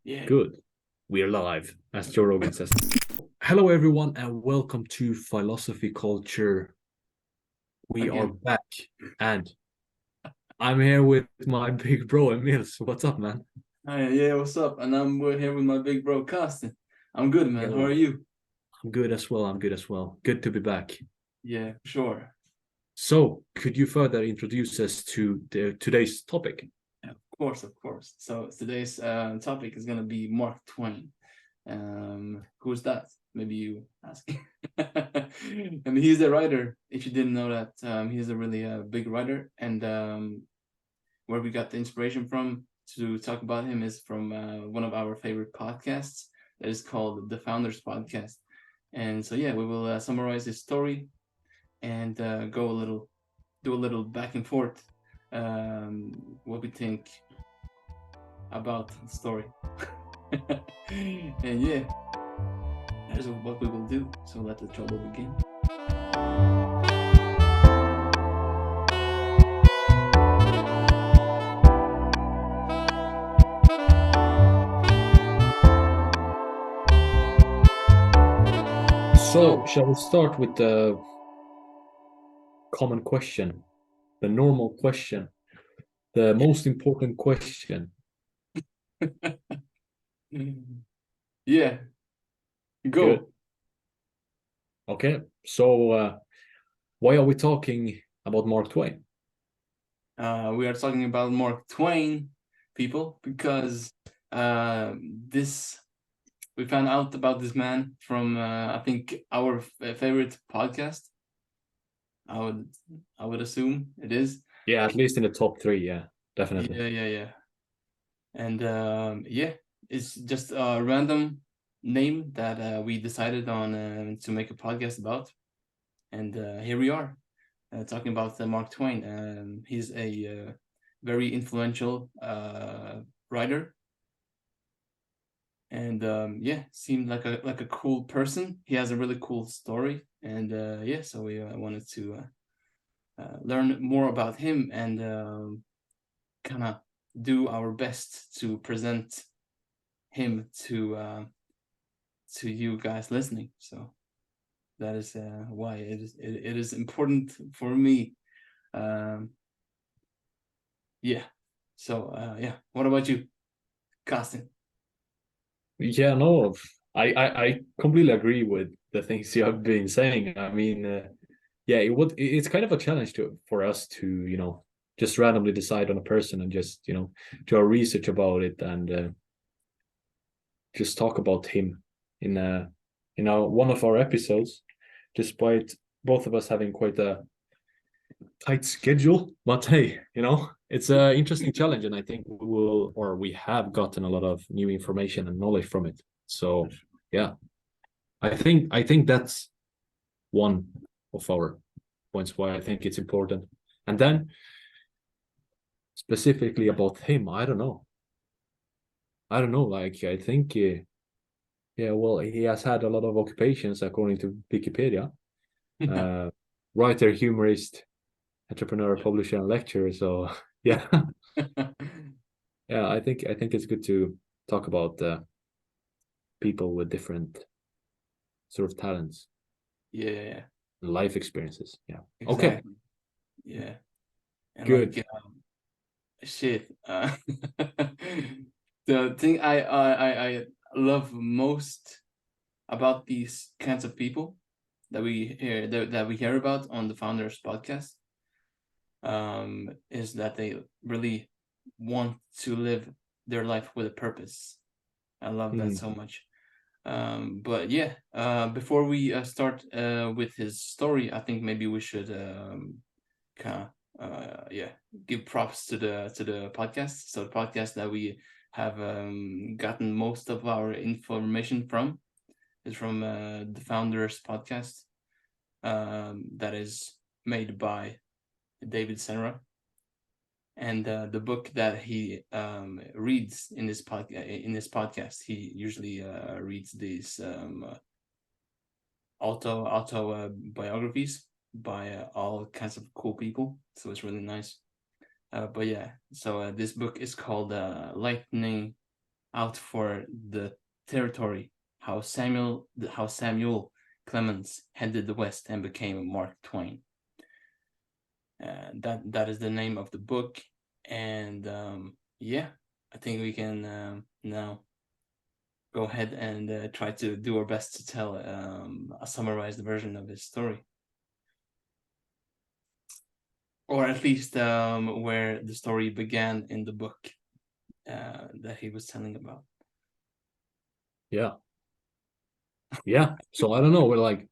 Yeah. Good. We're live, as Joe Rogan says. Hello, everyone, and welcome to Philosophy Culture. We are Again. back, and I'm here with my big bro, Emils. What's up, man? Hi, yeah, what's up? And we're here with my big bro, Carsten. I'm good, man. How are Yo, you? I'm good as well. I'm good as well. Good to be back. Yeah, sure. So, could you further introduce us to today's topic? Of course, of course. So today's topic is gonna be Mark Twain. Who's that? Maybe you ask. And he's a writer. If you didn't know that, he's a really big writer. And where we got the inspiration from to talk about him is from one of our favorite podcasts that is called the Founders Podcast. And so yeah, we will summarize his story and do a little back and forth, what we think about the story. And yeah, that's what we will do. So let the trouble begin. So, So shall we start with the common question, the normal question, the yeah, most important question? yeah, Good. go. Okay. So, why are we talking about Mark Twain? We are talking about Mark Twain, people, because uh, this we found out about this man from I think our favorite podcast. I would I would assume it is. Yeah, at least in the top three. Yeah, definitely. Yeah. And yeah, it's just a random name that we decided on to make a podcast about, and here we are talking about Mark Twain. He's a very influential writer, and yeah, seemed like a cool person. He has a really cool story, and yeah, so we wanted to learn more about him and kind of do our best to present him to you guys listening. So that is why it is important for me. Um, yeah. So yeah. What about you, Carsten? Yeah, no, I completely agree with the things you have been saying. I mean, yeah, it's kind of a challenge for us to just randomly decide on a person and just do our research about it and just talk about him in one of our episodes, despite both of us having quite a tight schedule. But hey, it's an interesting challenge, and I think we have gotten a lot of new information and knowledge from it. So yeah, I think that's one of our points why I think it's important. And then specifically about him, I don't know. I don't know. Like I think, yeah. Well, he has had a lot of occupations according to Wikipedia. Uh, Writer, humorist, entrepreneur, publisher, and lecturer. So yeah, yeah. I think it's good to talk about people with different sort of talents, Yeah, life experiences. Yeah. Okay. exactly. Yeah, and like Good. shit. The thing I love most about these kinds of people that we hear about on the Founders Podcast is that they really want to live their life with a purpose. I love that Hmm. so much. But yeah, before we start with his story, I think maybe we should kind of yeah, give props to the podcast. So the podcast that we have gotten most of our information from is from the Founders Podcast, that is made by David Senra. And the book that he reads in this podcast, he usually reads these auto biographies by all kinds of cool people. So it's really nice. But yeah, so this book is called Lightning. out for the territory, how Samuel Clemens headed the West and became Mark Twain. That is the name of the book, and yeah, I think we can now go ahead and try to do our best to tell a summarized version of his story, or at least where the story began in the book that he was telling about. Yeah. Yeah. So I don't know. We're like,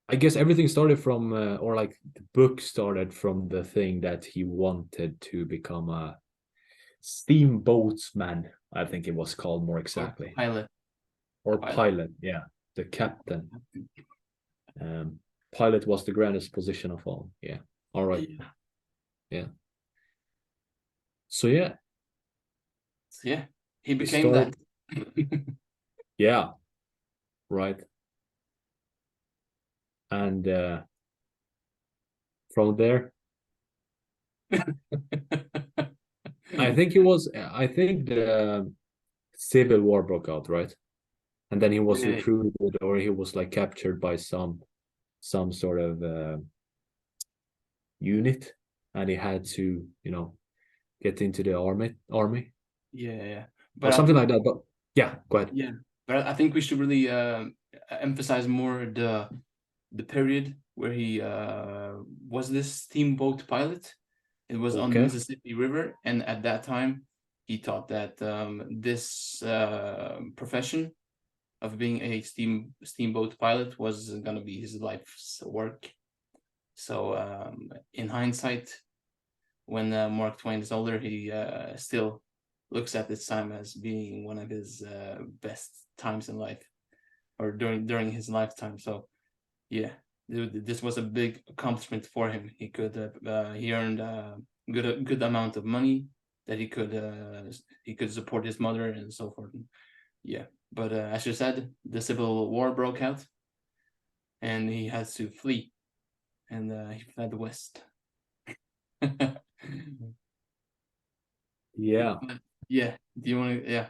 I guess everything started from, or like the book started from the thing that he wanted to become a steamboatsman. I think it was called more Or exactly, pilot. or Pilot. pilot. Yeah, the captain. Pilot was the grandest position of all. Yeah. All right. Yeah. Yeah. So yeah, So yeah, he it became that. started. Yeah. Right. And from there, I think it was. I think the civil war broke out, right? And then he was Yeah, recruited, or he was like captured by some sort of unit, and he had to, get into the army yeah. or But I something think like that. But yeah, go ahead. yeah, but I think we should really emphasize more the period where he was this steamboat pilot. It was on the Okay. Mississippi River, and at that time, he thought that this profession of being a steamboat pilot was gonna be his life's work. So, in hindsight, when Mark Twain is older, he still looks at this time as being one of his best times in life, or during his lifetime. So, yeah, this was a big accomplishment for him. He earned a good amount of money that he could support his mother and so forth. Yeah, but as you said, the Civil War broke out, and he had to flee, and he fled west. Yeah, Yeah. Do you want to? Yeah.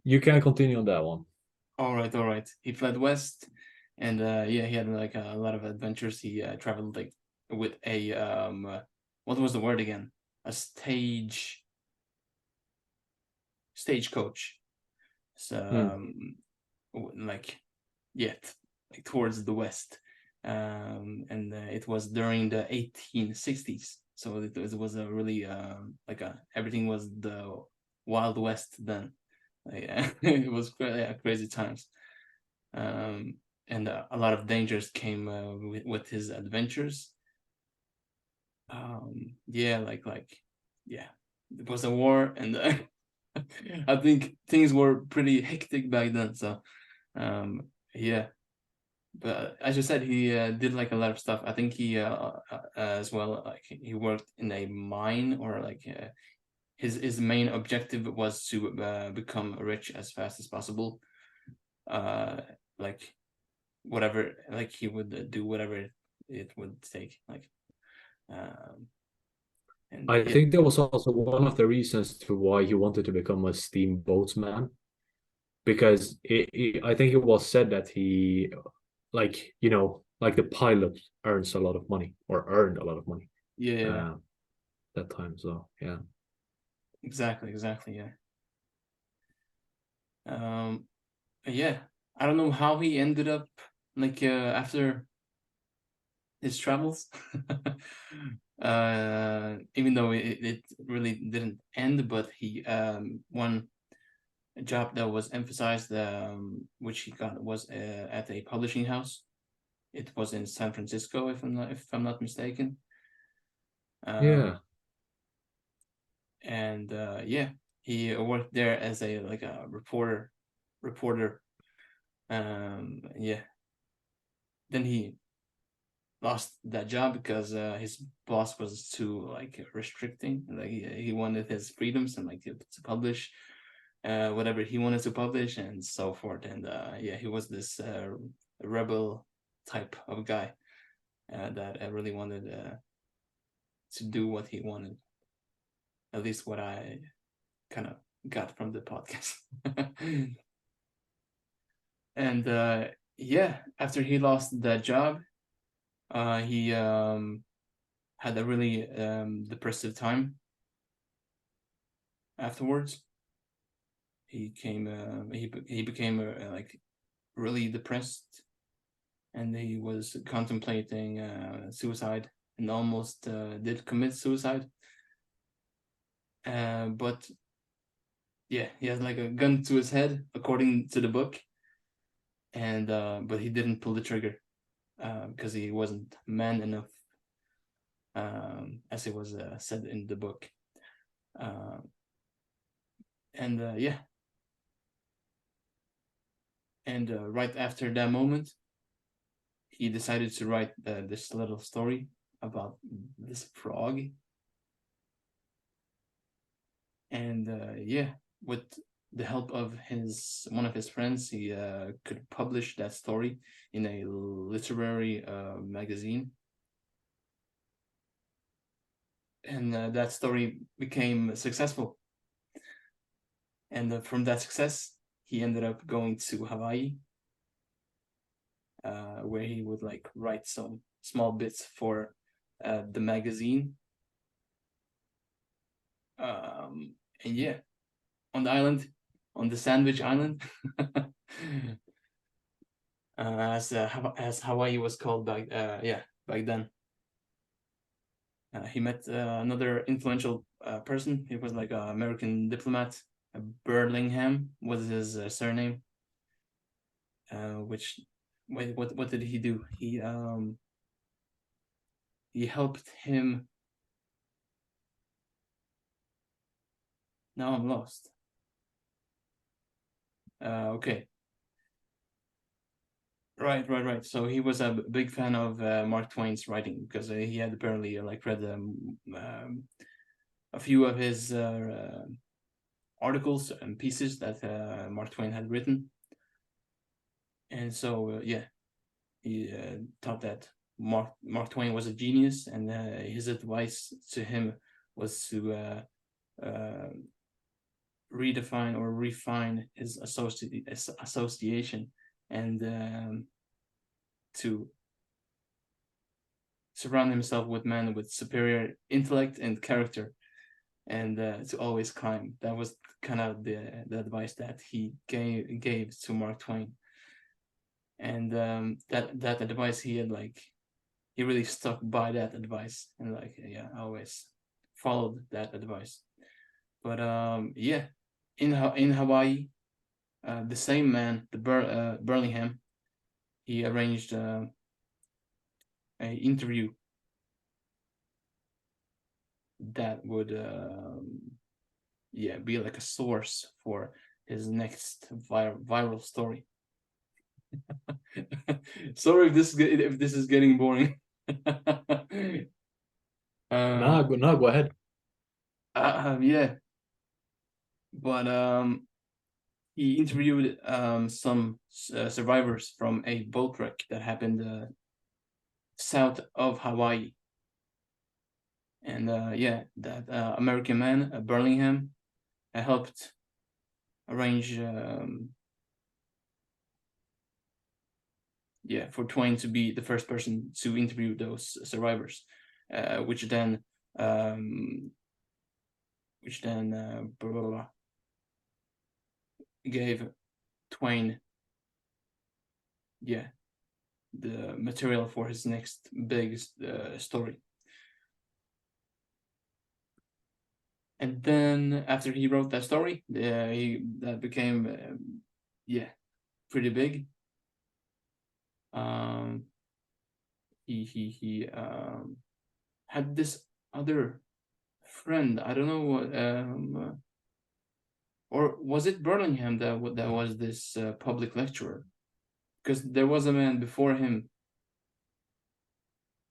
you can continue on that one. All right. All right. He fled west, and yeah, he had like a lot of adventures. He traveled like with a what was the word again? A stagecoach. So Hmm. like yeah, like towards the west, and it was during the 1860s. So it was a really like everything was the Wild West then. Yeah, it was crazy times. Um, and a lot of dangers came with his adventures. Yeah, yeah, it was a war, and I think things were pretty hectic back then. So yeah, but as you said, he did like a lot of stuff. I think he as well, like he worked in a mine, or like his main objective was to become rich as fast as possible. Uh, like whatever, like he would do whatever it would take. Like, um, and I yeah, think that was also one of the reasons to why he wanted to become a steamboatsman, because I think it was said that he, like, like the pilot earns a lot of money, or earned a lot of money yeah, uh, that time. So yeah. exactly, yeah. Um, yeah, I don't know how he ended up like after his travels. Even though it really didn't end, but he one job that was emphasized, which he got, was at a publishing house. It was in San Francisco, if I'm not mistaken. Yeah. Um, and yeah, he worked there as a like a reporter. Yeah, then he lost that job because his boss was too like restricting. Like he wanted his freedoms, and like to publish whatever he wanted to publish and so forth. And yeah, he was this rebel type of guy that really wanted to do what he wanted. At least what I kind of got from the podcast. And yeah, after he lost that job, he had a really depressive time afterwards. He became like really depressed, and he was contemplating suicide, and almost did commit suicide. But yeah, he has like a gun to his head, according to the book, and but he didn't pull the trigger because he wasn't man enough, as it was said in the book. Uh, and yeah, and right after that moment, he decided to write this little story about this frog. And yeah, with the help of one of his friends, he could publish that story in a literary magazine, and that story became successful. And from that success, he ended up going to Hawaii, where he would like write some small bits for the magazine. And yeah, on the island, on the Sandwich Island, as Hawaii was called back back then. He met another influential person. He was like an American diplomat. Burlingham was his surname. Which what did he do? He helped him. Now I'm lost. Okay. Right. So he was a big fan of Mark Twain's writing, because he had apparently like read a few of his articles and pieces that Mark Twain had written, and so yeah, he thought that Mark Twain was a genius, and his advice to him was to redefine or refine his association, and to surround himself with men with superior intellect and character, and to always climb. That was kind of the advice that he gave to Mark Twain, and that advice, he had like, he really stuck by that advice, and like yeah, always followed that advice. But yeah, in Hawaii, the same man, the Burlingham, he arranged a interview that would yeah, be like a source for his next viral story. Sorry if this is getting boring. No, go ahead. Yeah, but he interviewed some survivors from a boat wreck that happened south of Hawaii, and yeah, that American man, Burlingham, helped arrange yeah, for Twain to be the first person to interview those survivors, which then blah, blah, blah, gave Twain, yeah, the material for his next big story. And then after he wrote that story, that became yeah, pretty big. He had this other friend. I don't know what or was it Burlingham that was this public lecturer? Because there was a man before him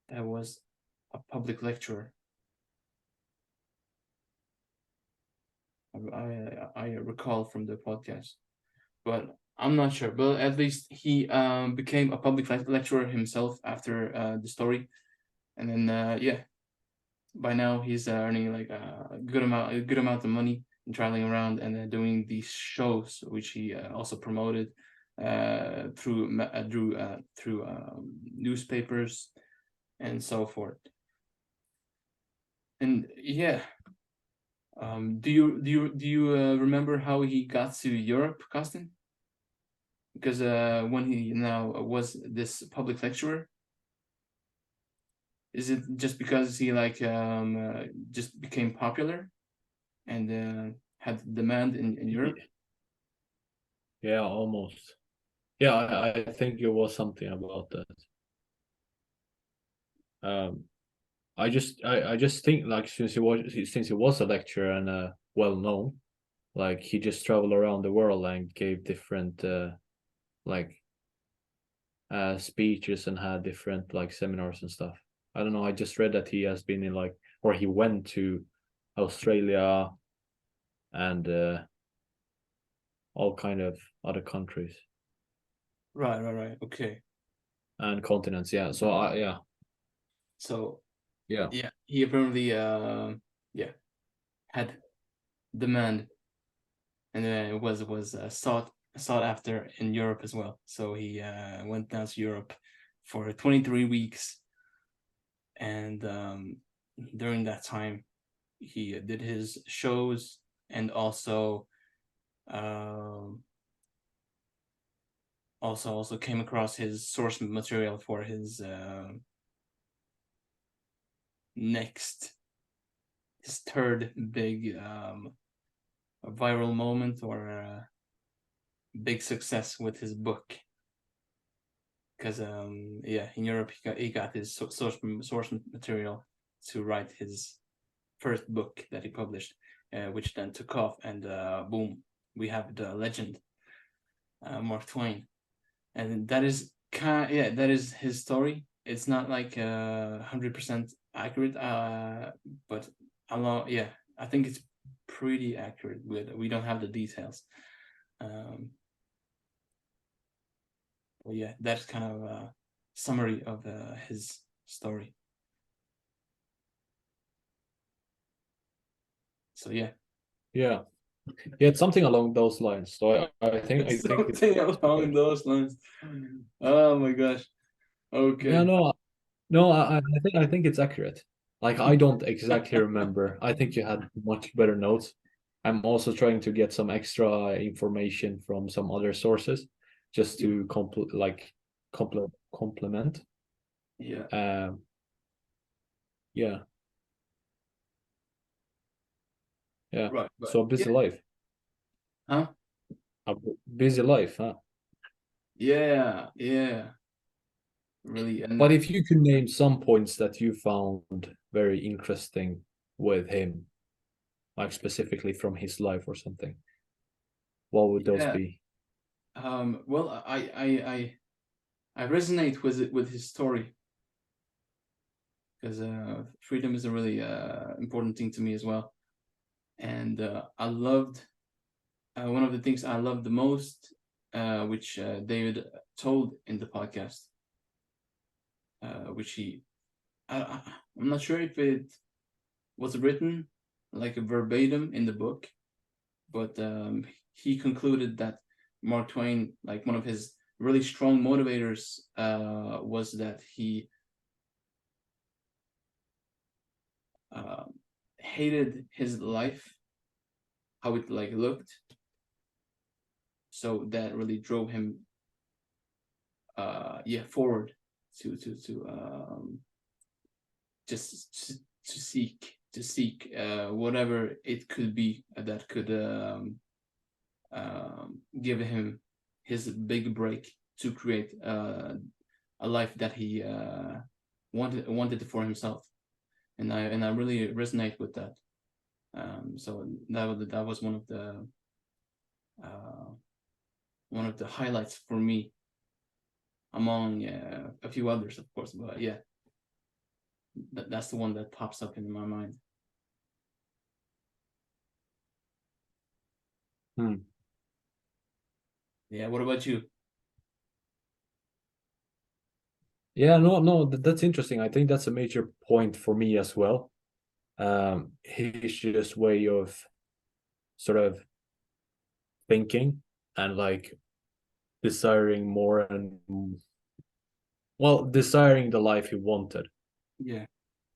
that was a public lecturer. I recall from the podcast, but I'm not sure. But at least he became a public lecturer himself after the story, and then yeah, by now he's earning like a good amount of money, traveling around and doing these shows, which he also promoted through newspapers and so forth. And yeah, do you remember how he got to Europe, Costin? Because when he now was this public lecturer, is it just because he just became popular and had demand in Europe? Yeah, almost. Yeah, I think it was something about that. I just think like since he was a lecturer and well known, like he just traveled around the world and gave different like speeches and had different like seminars and stuff. I don't know. I just read that he has been in like, or he went to Australia and all kind of other countries Right. Okay. and continents. Yeah. So yeah, So yeah, yeah, he apparently yeah had demand and was sought after in Europe as well. So he went down to Europe for 23 weeks, and during that time, he did his shows and um, also came across his source material for his next his third big viral moment or big success with his book. Because yeah, in Europe he got his source material to write his first book that he published, which then took off, and boom, we have the legend, Mark Twain, and that is that is his story. It's not like 100% accurate, but yeah, I think it's pretty accurate. We don't have the details. Um, Well, yeah, that's kind of a summary of his story. So yeah, yeah, yeah. It's something along those lines. So I think it's something along those lines. Oh my gosh. yeah, Okay. no, no. I think it's accurate. Like I don't exactly remember. I think you had much better notes. I'm also trying to get some extra information from some other sources, just to complement. Yeah. Um, yeah, yeah. Right. But So busy yeah. life, Huh? a busy life, huh? Yeah. Yeah. Really. But And if you could name some points that you found very interesting with him, like specifically from his life or something, what would those yeah. be? Well, I resonate with it with his story because freedom is a really important thing to me as well. And I loved one of the things I loved the most, which David told in the podcast, which I'm not sure if it was written like a verbatim in the book, but he concluded that Mark Twain, like one of his really strong motivators, was that he uh, hated his life, how it like looked, so that really drove him yeah forward to just to seek whatever it could be that could give him his big break to create a life that he wanted for himself, and I really resonate with that. So that was uh, one of the highlights for me, among a few others, of course. But yeah, that's the one that pops up in my mind. Hmm. Yeah. What about you? Yeah, no, no, that's interesting. I think that's a major point for me as well. His just way of sort of thinking and like desiring more and well, desiring the life he wanted, Yeah.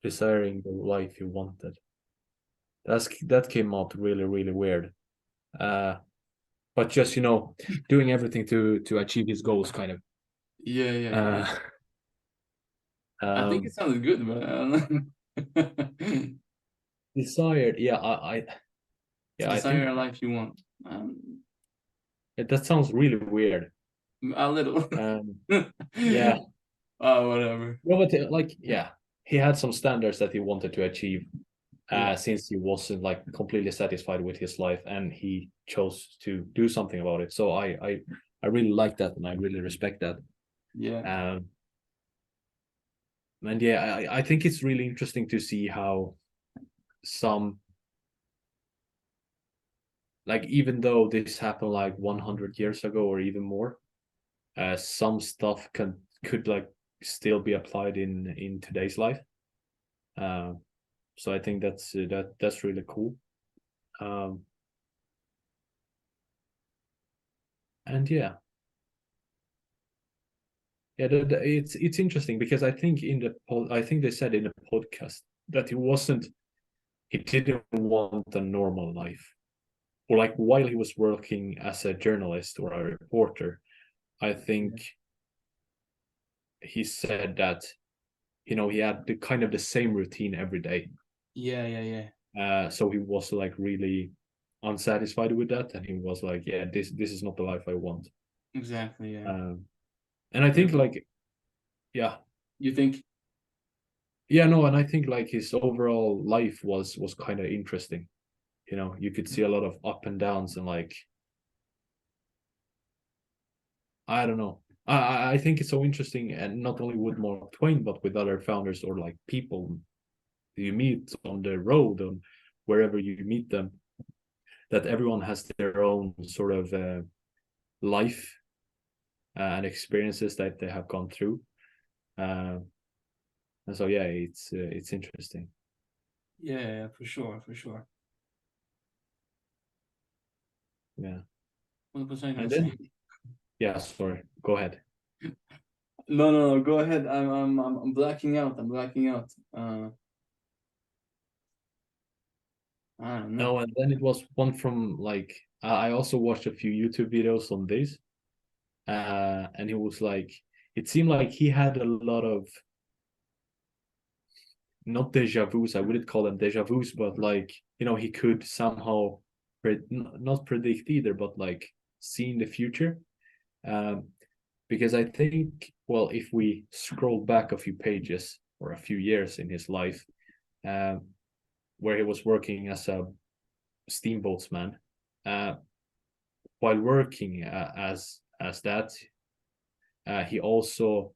desiring the life he wanted. That came out really, really weird. Uh, but just doing everything to achieve his goals, kind of. Yeah, yeah, yeah. Uh, I think it um, sounded good, but I don't know. desired, To I think desire a life you want. Um, that sounds really weird. a little. Yeah, Oh, whatever. no, but like, yeah, he had some standards that he wanted to achieve, Yeah, since he wasn't like completely satisfied with his life, and he chose to do something about it. So I really like that, and I really respect that. yeah, Um, and yeah, I think it's really interesting to see how some, like, even though this happened like 100 years ago or even more, some stuff could like still be applied in today's life. Uh, so I think that's really cool. Um, and yeah, yeah, it's interesting because I think I think they said in the podcast that he didn't want a normal life, or like while he was working as a journalist or a reporter, I yeah, think he said that he had the kind of the same routine every day. yeah, yeah, yeah. So he was like really unsatisfied with that, and he was like, yeah, this is not the life I want. Exactly. Yeah, And I yeah. think like, yeah, You think? yeah, no, and I think like his overall life was kind of interesting. You could see a lot of up and downs, and like, I don't know. I think it's so interesting, and not only with Mark Twain, but with other founders or like people you meet on the road, on wherever you meet them, that everyone has their own sort of life and experiences that they have gone through. Uh, and so yeah, it's interesting. Yeah, yeah, for sure, for sure. Yeah, What was I gonna and say? then yeah, sorry, go ahead. No, no, no. Go ahead. I'm blacking out. I'm blacking out. I don't know. No, and then it was one from like, I also watched a few YouTube videos on this, and he was like, it seemed like he had a lot of, not deja vus. I wouldn't call them deja vus, but like, he could somehow not predict either, but like see in the future. Um, because I think, well, if we scroll back a few pages or a few years in his life, um, where he was working as a steamboatsman, uh, while working as that, he also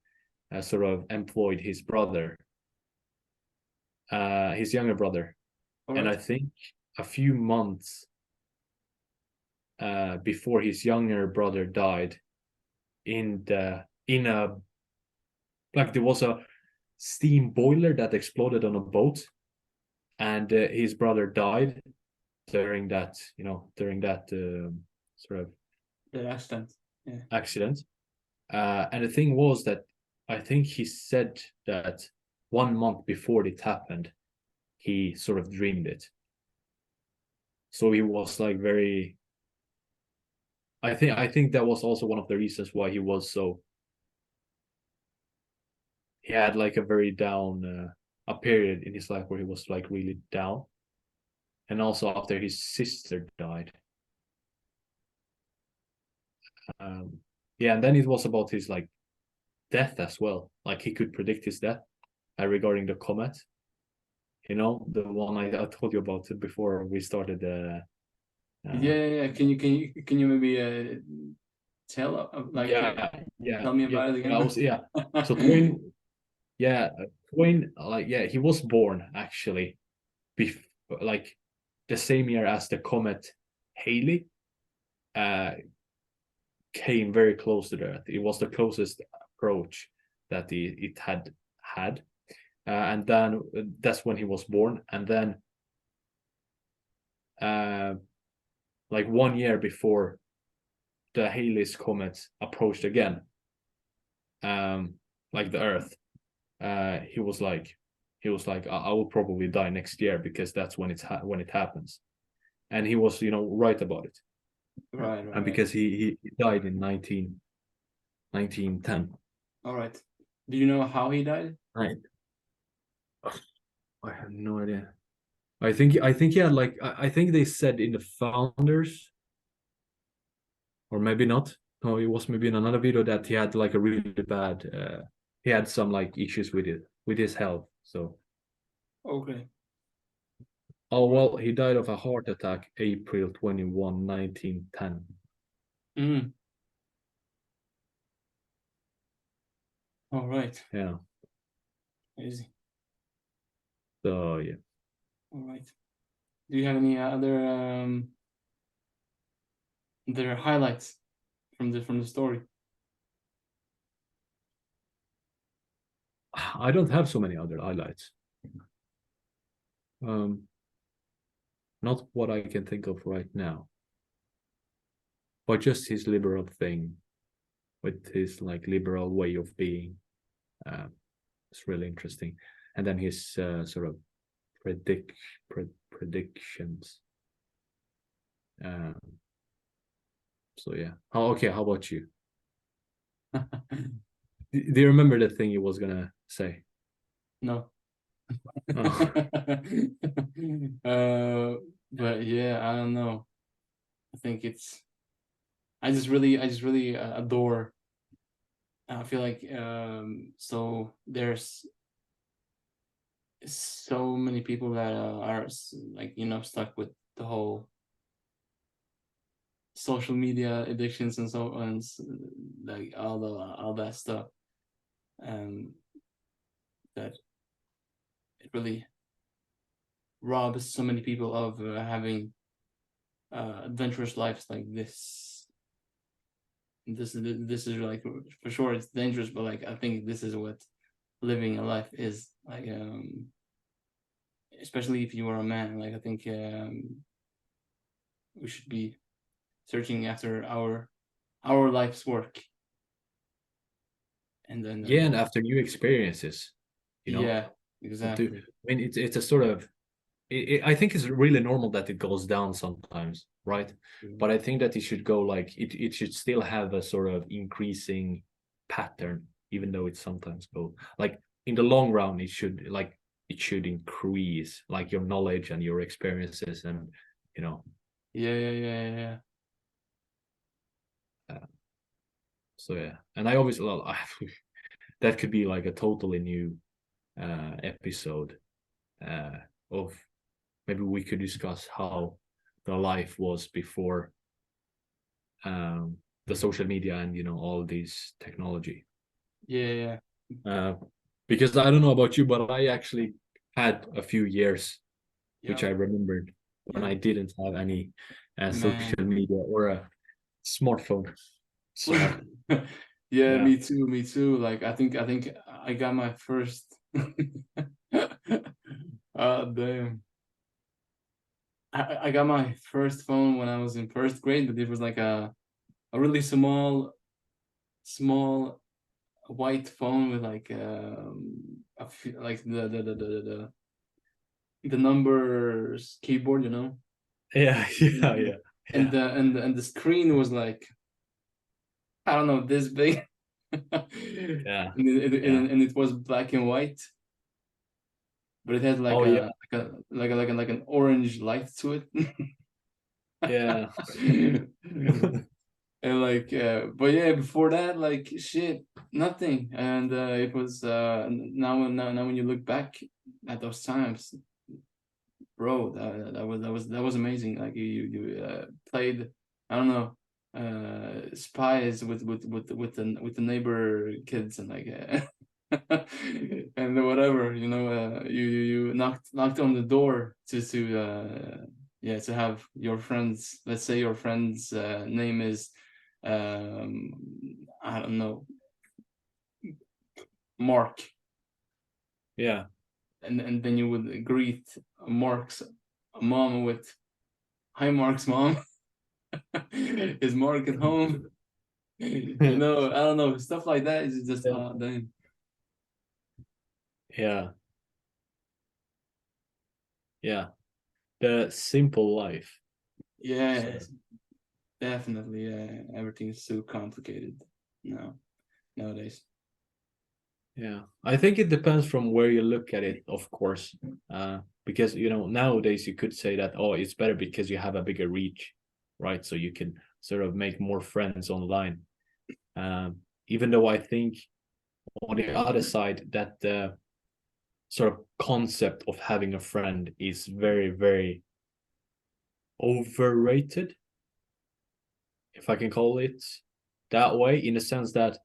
sort of employed his brother, his younger brother, All and I right. think a few months before his younger brother died, in a like, there was a steam boiler that exploded on a boat, and his brother died during that sort of The accent. Yeah. accident. And the thing was that I think he said that 1 month before it happened, he sort of dreamed it. So he was like very. I think that was also one of the reasons why he was so. He had like a very down a period in his life where he was like really down, and also after his sister died. Um, yeah, and then it was about his like death as well. Like, he could predict his death regarding the comet. The one I told you about it before we started. Yeah, yeah, yeah. Can you maybe tell like Yeah, yeah, tell me yeah. about it I again? was, yeah. So Twain, yeah, Twain, like, yeah, he was born actually, bef like the same year as the comet Halley uh came very close to the Earth. It was the closest approach that it had, and then that's when he was born, and then uh like 1 year before the Halley's comet approached again, like the Earth, he was like, I will probably die next year because that's when when it happens, and he was, right about it, Right, and right. because he died in 1910. All right. Do you know how he died? Right. I have no idea. I think he had like I think they said in the founders, or maybe not. No, it was maybe in another video that he had like a really bad. He had some like issues with his health. So, Okay. oh All right. well, he died of a heart attack, April 21, 1910. Mm. All right. Yeah. Easy. So yeah. All right. Do you have any other highlights from the story? I don't have so many other highlights. Um, not what I can think of right now, but just his liberal thing with his like liberal way of being. Um, it's really interesting, and then his sort of predict predictions. Um, so yeah. How about you? Do you remember the thing you was gonna say? No. Oh, But yeah, I don't know. I think it's. I just really adore. I feel like so there's so many people that are like stuck with the whole social media addictions and so on, like all that stuff, and that it really robs so many people of having adventurous lives like this. This is like for sure it's dangerous, but like I think this is what living a life is like. Especially if you are a man, like I think we should be searching after our life's work, and then yeah, and after new experiences, you know, yeah, to exactly. I mean, it's a sort of. I think it's really normal that it goes down sometimes, right? But I think that it should go like it should still have a sort of increasing pattern, even though it sometimes go like in the long run, it should increase like your knowledge and your experiences and you know Yeah. uh, so yeah. And I obviously well, that could be like a totally new episode uh of maybe we could discuss how the life was before um, the social media and all these technology. Yeah. Uh, because I don't know about you, but I actually had a few years which Yep. I remembered when I Yep. didn't have any social Man. media or a smartphone. So Yeah, yeah, me too. Like I think I got my first damn. I got my first phone when I was in first grade, but it was like a really small white phone with like like the numbers keyboard, yeah, yeah, and yeah, the screen was like I don't know this big, and yeah, yeah. it was black and white, but it had like Oh yeah, like an orange light to it. yeah, And like but yeah, before that, like shit, nothing. And it was now when you look back at those times, bro, that was amazing. Like you played, I don't know, spies with the neighbor kids, and like and whatever, you knocked on the door yeah, to have your friends, let's say your friend's name is um I don't know, Mark, yeah, and then you would greet Mark's mom with, "Hi, Mark's mom." Is Mark at home? You know, I don't know, stuff like that is just Yeah. damn. Yeah. Yeah. The simple life. So Yes, definitely. Yeah, everything is so complicated now nowadays. yeah, I think it depends from where you look at it, of course. Because nowadays you could say that, oh, it's better because you have a bigger reach, right? So you can sort of make more friends online. Even though I think on the other side that the sort of concept of having a friend is very, very overrated, if I can call it that way, in the sense that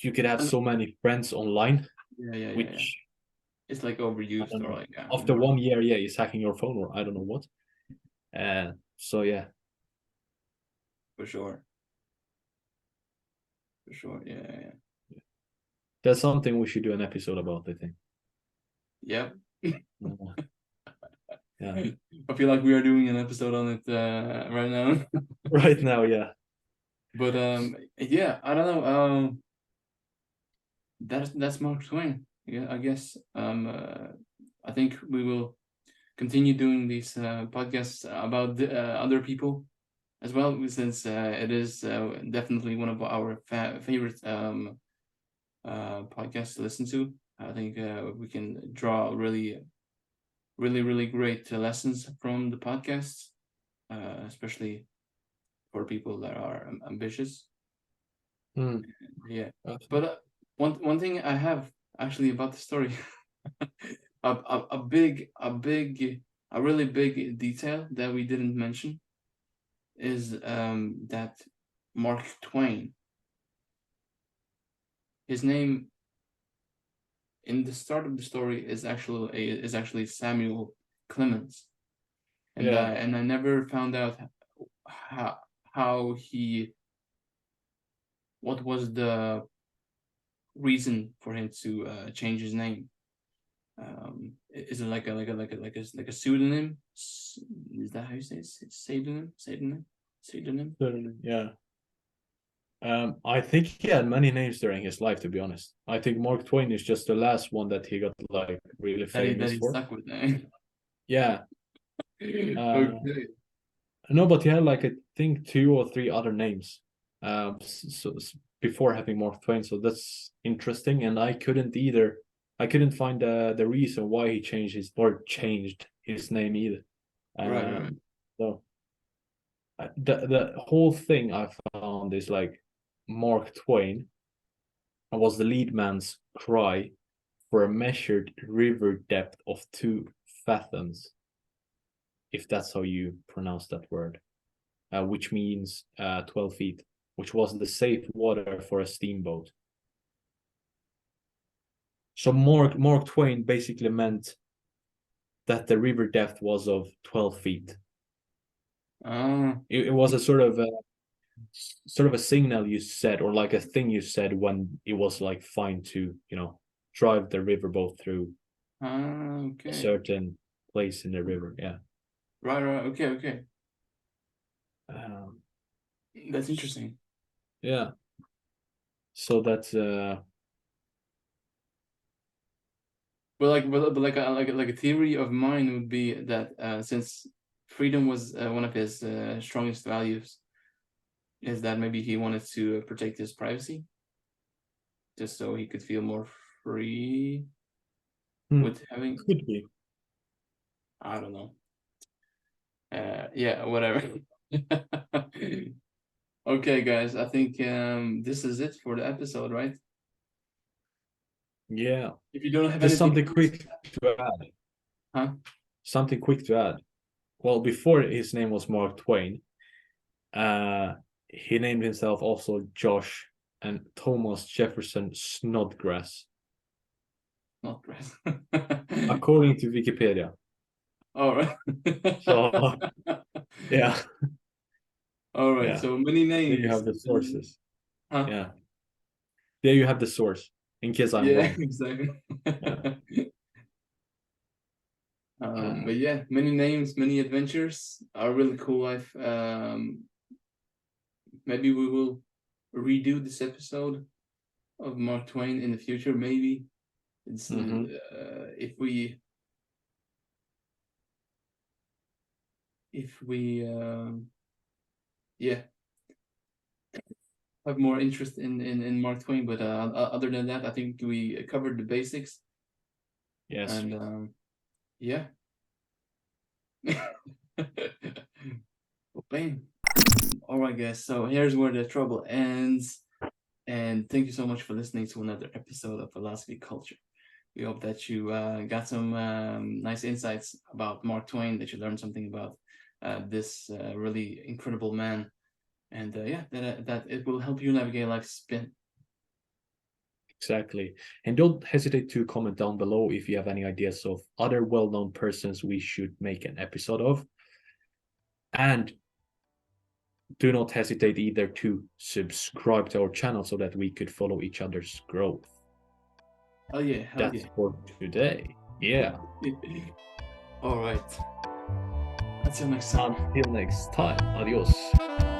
you could have And- so many friends online, Yeah, yeah, yeah, yeah. which It's like I overused don't or know. like After 1 year, yeah, he's hacking your phone or I don't know what. So yeah, for sure, for sure. Yeah, yeah, that's something we should do an episode about, I think. yeah. Uh, yeah. Yep. I feel like we are doing an episode on it right now. Right now, yeah. But yeah, I don't know. That's Mark Twain. Yeah, I guess. I think we will continue doing these podcasts about other people as well, since it is definitely one of our favorite podcasts to listen to. I think we can draw really, really, really great lessons from the podcasts, especially for people that are ambitious. Hmm. Yeah, but one thing I have actually about the story, a really big detail that we didn't mention is that Mark Twain, his name in the start of the story is actually Samuel Clemens, Yeah. and I never found out how how he what was the reason for him to change his name. Is it like a pseudonym? Is that how you say it? Pseudonym? Certainly, yeah. I think he had many names during his life, to be honest. I think Mark Twain is just the last one that he got like really That famous he for. stuck with. Eh? Yeah. Okay. No, but he had like I think two or three other names. Before having Mark Twain, so that's interesting. And I couldn't find the reason why he changed his name either. Right, right. So the whole thing I found is like Mark Twain was the lead man's cry for a measured river depth of 2 fathoms, if that's how you pronounce that word, which means 12 feet, which was the safe water for a steamboat. So Mark Twain basically meant that the river depth was of 12 feet. Ah, It was a sort of a signal you said, or like a thing you said when it was like fine to drive the riverboat through a okay. certain place in the river. Yeah. Right, right. Okay, okay. Um, That's interesting. yeah. So that's But like a theory of mine would be that since freedom was one of his strongest values, is that maybe he wanted to protect his privacy, just so he could feel more free with having. could be. I don't know. Yeah, whatever. Okay, guys. I think this is it for the episode, right? Yeah. If you don't have Just anything something else, quick to add. huh? Something quick to add. Well, before his name was Mark Twain, uh, he named himself also Josh and Thomas Jefferson Snodgrass, Not dress. according to Wikipedia. All right. So yeah, All right. yeah. So many There you names. have the sources. Huh? Yeah, there you have the source. In case I'm Yeah, wrong. exactly. Yeah. But yeah, many names, many adventures, a really cool life. Maybe we will redo this episode of Mark Twain in the future. Maybe it's if we yeah, have more interest in Mark Twain. But other than that, I think we covered the basics. Yes. And yeah. Bam. All right, guys. So here's where the trouble ends. And thank you so much for listening to another episode of Philosophy Culture. We hope that you got some nice insights about Mark Twain, that you learned something about this really incredible man. And yeah, that it will help you navigate life's spin. Exactly. And don't hesitate to comment down below if you have any ideas of other well-known persons we should make an episode of. And do not hesitate either to subscribe to our channel so that we could follow each other's growth. Oh yeah, that's for today. Yeah. All right. Until next time. Until next time. Adios.